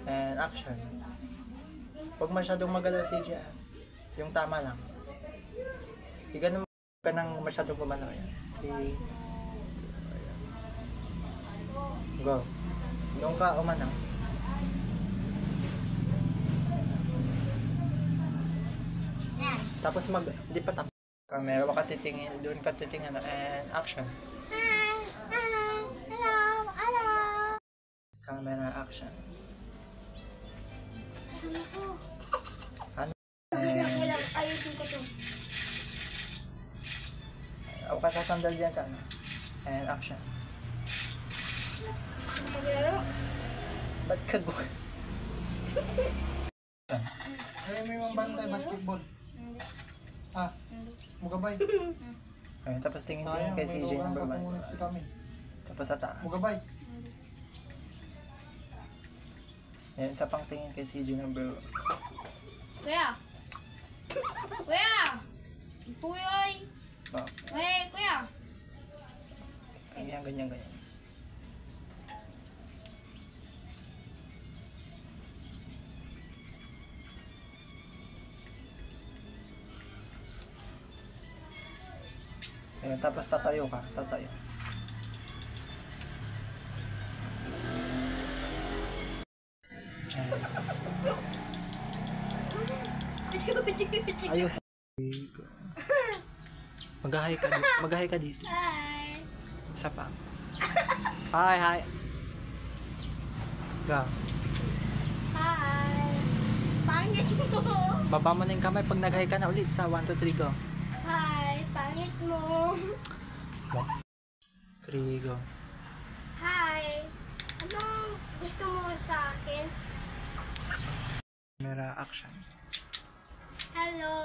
and action. Huwag masyadong magalaw si Gia. Yung tama lang. Hindi ganun ka nang masyadong gumalaw yan. 3, 2, go. Doon ka umanaw. Tapos di pa tapos. Camera, wag ka titingin. Doon ka titingin and action. Hello. Camera, action. Saan ako? Ano? Ayusin ko to. Ako ka sasandal dyan sa ano. And action. Maglaro? Ba't ka buhay? Ay, may mga bantay, basketball. Ah, mugabay. Okay, tapos tingin-tingin kay CJ number 1. Si kami. Tapos sa taas. Mugabay. Yan, isa pang tingin kay CJ number 1. Kuya! Tuyoy! Oh, Hey, kuya! ganyan. Ayan, tapos tatayo ka. Ayos. Mag-hi ka dito. Hi! Isa pa. Hi. Go. Hi! Pangit mo! Baba mo na yung kamay pag nag-hi ka na ulit sa 1, 2, 3, go. Hi! Pangit mo! 3, go. Hi! Anong gusto mo sa akin? Camera, action. Hello!